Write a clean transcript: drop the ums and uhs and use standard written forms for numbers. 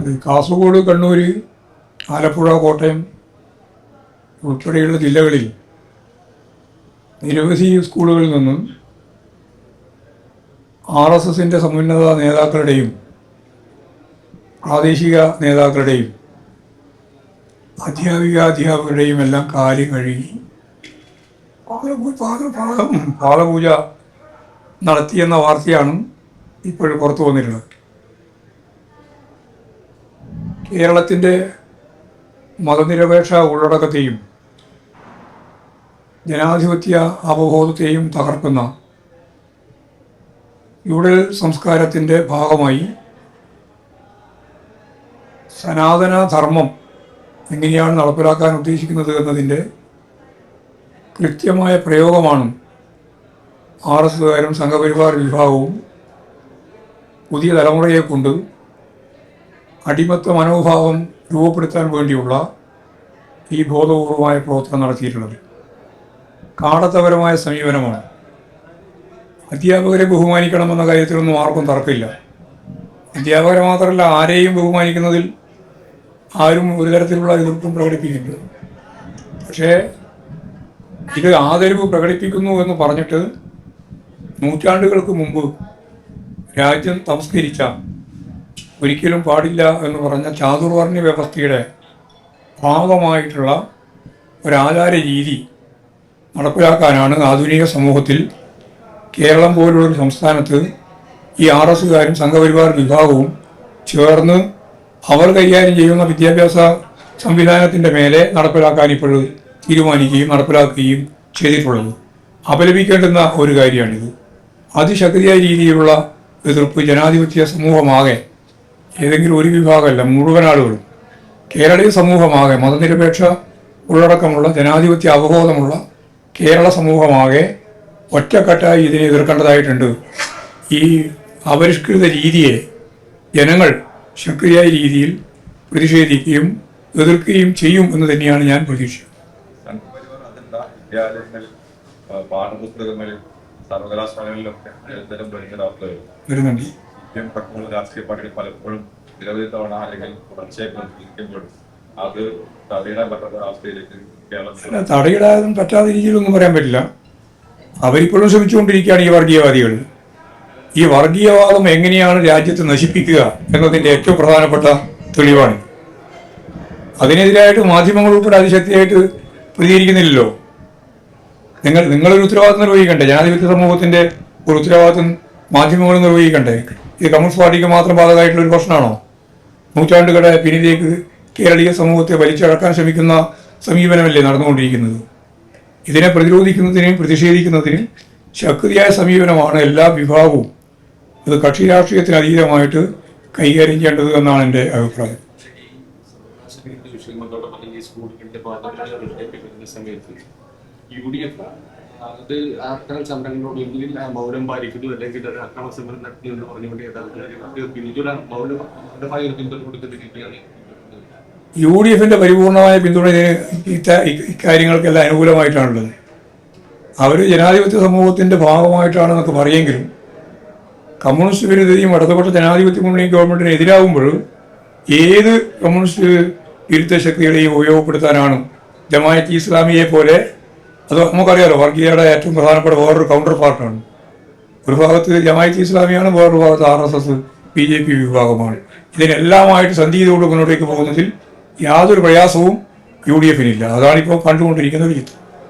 അത് കാസർഗോഡ്, കണ്ണൂർ, ആലപ്പുഴ, കോട്ടയം ഉൾപ്പെടെയുള്ള ജില്ലകളിൽ നിരവധി സ്കൂളുകളിൽ നിന്നും RSSൻ്റെ സമുന്നത നേതാക്കളുടെയും പ്രാദേശിക നേതാക്കളുടെയും അധ്യാപകരുടെയും എല്ലാം കാര്യം കഴുകി പാദപൂജ നടത്തിയെന്ന വാർത്തയാണ് ഇപ്പോഴും പുറത്തു വന്നിട്ടുള്ളത്. കേരളത്തിൻ്റെ മതനിരപേക്ഷ ഉള്ളടക്കത്തെയും ജനാധിപത്യ അവബോധത്തെയും തകർക്കുന്ന ഫ്യൂഡൽ സംസ്കാരത്തിൻ്റെ ഭാഗമായി സനാതന ധർമ്മം എങ്ങനെയാണ് നടപ്പിലാക്കാൻ ഉദ്ദേശിക്കുന്നത് എന്നതിൻ്റെ കൃത്യമായ പ്രയോഗമാണ് RSSകാരും സംഘപരിവാർ വിഭാഗവും പുതിയ തലമുറയെ കൊണ്ട് അടിമത്ത മനോഭാവം രൂപപ്പെടുത്താൻ വേണ്ടിയുള്ള ഈ ബോധപൂർവമായ പ്രവർത്തനം നടത്തിയിട്ടുള്ളത്. കാടത്തപരമായ സമീപനമാണ്. അധ്യാപകരെ ബഹുമാനിക്കണമെന്ന കാര്യത്തിലൊന്നും ആർക്കും തർക്കമില്ല. അധ്യാപകരെ മാത്രമല്ല, ആരെയും ബഹുമാനിക്കുന്നതിൽ ആരും ഒരു തരത്തിലുള്ള എതിർപ്പും പ്രകടിപ്പിക്കുന്നില്ല. പക്ഷേ ഇത് ആദരവ് പ്രകടിപ്പിക്കുന്നു എന്ന് പറഞ്ഞിട്ട് നൂറ്റാണ്ടുകൾക്ക് മുമ്പ് രാജ്യം സംസ്കരിച്ച, ഒരിക്കലും പാടില്ല എന്ന് പറഞ്ഞ ചാതുർവർണ്ണ വ്യവസ്ഥയുടെ ഭാഗമായിട്ടുള്ള ഒരാചാര രീതി നടപ്പിലാക്കാനാണ് ആധുനിക സമൂഹത്തിൽ കേരളം പോലുള്ളൊരു സംസ്ഥാനത്ത് ഈ RSSകാരും സംഘപരിവാർ വിഭാഗവും ചേർന്ന് അവർ കൈകാര്യം ചെയ്യുന്ന വിദ്യാഭ്യാസ സംവിധാനത്തിൻ്റെ മേലെ നടപ്പിലാക്കാൻ ഇപ്പോൾ തീരുമാനിക്കുകയും നടപ്പിലാക്കുകയും ചെയ്തിട്ടുള്ളത്. അപലപിക്കേണ്ടുന്ന ഒരു കാര്യമാണിത്. അതിശക്തിയായ രീതിയിലുള്ള എതിർപ്പ് ജനാധിപത്യ സമൂഹമാകെ, ഏതെങ്കിലും ഒരു വിഭാഗമല്ല, മുഴുവൻ ആളുകളും, കേരളീയ സമൂഹമാകെ, മതനിരപേക്ഷ ഉള്ളടക്കമുള്ള ജനാധിപത്യ അവബോധമുള്ള കേരള സമൂഹമാകെ ഒറ്റക്കെട്ടായി ഇതിനെ എതിർക്കേണ്ടതായിട്ടുണ്ട്. ഈ അപരിഷ്കൃത രീതിയെ ജനങ്ങൾ ശക്തിയായ രീതിയിൽ പ്രതിഷേധിക്കുകയും എതിർക്കുകയും ചെയ്യും എന്ന് തന്നെയാണ് ഞാൻ പ്രതീക്ഷിക്കുന്നത്. പാഠപുസ്തകങ്ങളിൽ സർവകലാശാലകളിലൊക്കെ നിരന്തരം വരുന്നുണ്ട്. രാഷ്ട്രീയ പാർട്ടികൾ പലപ്പോഴും നിരവധി തവണ അല്ലെങ്കിൽ തുടർച്ചയായി പ്രതികരിക്കുമ്പോൾ അത് തടയിടാൻ പറ്റാത്ത അവസ്ഥയിലേക്ക് തടയിടാൻ പറ്റാത്ത രീതിയിലൊന്നും പറയാൻ പറ്റില്ല. അവരിപ്പോഴും ശ്രമിച്ചുകൊണ്ടിരിക്കുകയാണ് ഈ വർഗീയവാദികൾ. ഈ വർഗീയവാദം എങ്ങനെയാണ് രാജ്യത്തെ നശിപ്പിക്കുക എന്നതിൻ്റെ ഏറ്റവും പ്രധാനപ്പെട്ട തെളിവാണ്. അതിനെതിരായിട്ട് മാധ്യമങ്ങൾ ഉൾപ്പെടെ അതിശക്തിയായിട്ട് പ്രതികരിക്കുന്നില്ലല്ലോ. നിങ്ങളൊരു ഉത്തരവാദിത്വം നിർവഹിക്കണ്ടേ? ജനാധിപത്യ സമൂഹത്തിൻ്റെ ഒരു ഉത്തരവാദിത്വം മാധ്യമങ്ങൾ നിർവഹിക്കണ്ടേ? ഇത് കമ്മ്യൂണിസ്റ്റ് പാർട്ടിക്ക് മാത്രം ബാധകമായിട്ടുള്ള ഒരു പ്രശ്നമാണോ? നൂറ്റാണ്ടുകളുടെ പിന്നിലേക്ക് കേരളീയ സമൂഹത്തെ വലിച്ചടക്കാൻ ശ്രമിക്കുന്ന സമീപനമല്ലേ നടന്നുകൊണ്ടിരിക്കുന്നത്? ഇതിനെ പ്രതിരോധിക്കുന്നതിനും പ്രതിഷേധിക്കുന്നതിനും ശക്തിയായ സമീപനമാണ് എല്ലാ വിഭാഗവും ഇത് കക്ഷി രാഷ്ട്രീയത്തിന് അതീതമായിട്ട് കൈകാര്യം ചെയ്യേണ്ടത് എന്നാണ് എൻ്റെ അഭിപ്രായം. അത് അക്രമ സമരങ്ങളോട് മൗനം പാലിക്കുന്നു അല്ലെങ്കിൽ അത് അക്രമ സമരം നടത്തി എന്ന് പറഞ്ഞുകൊണ്ട് പിന്തുണ കൊടുക്കുന്ന രീതിയാണ് UDFന്റെ പരിപൂർണമായ പിന്തുണ ഇക്കാര്യങ്ങൾക്കെല്ലാം അനുകൂലമായിട്ടാണുള്ളത്. അവർ ജനാധിപത്യ സമൂഹത്തിൻ്റെ ഭാഗമായിട്ടാണെന്നൊക്കെ പറയുമെങ്കിലും കമ്മ്യൂണിസ്റ്റ് വിരുദ്ധതയും ഇടതുപക്ഷ ജനാധിപത്യ മുന്നണി ഗവൺമെൻറ്റിന് എതിരാകുമ്പോൾ ഏത് കമ്മ്യൂണിസ്റ്റ് വിരുദ്ധ ശക്തികളെയും ഉപയോഗപ്പെടുത്താനാണ് ജമാഅത്ത് ഇസ്ലാമിയെ പോലെ. അത് നമുക്കറിയാലോ, വർഗീയയുടെ ഏറ്റവും പ്രധാനപ്പെട്ട വേറൊരു കൗണ്ടർ പാർട്ടാണ്. ഒരു ഭാഗത്ത് ജമാഅത്ത് ഇസ്ലാമിയാണ്, വേറൊരു ഭാഗത്ത് RSS BJP വിഭാഗമാണ്. ഇതിനെല്ലാമായിട്ട് സന്ധിയോട് മുന്നോട്ടേക്ക് പോകുന്നതിൽ യാതൊരു പ്രയാസവും UDFനില്ല. അതാണിപ്പോൾ കണ്ടുകൊണ്ടിരിക്കുന്ന ഒരു ചിത്രം.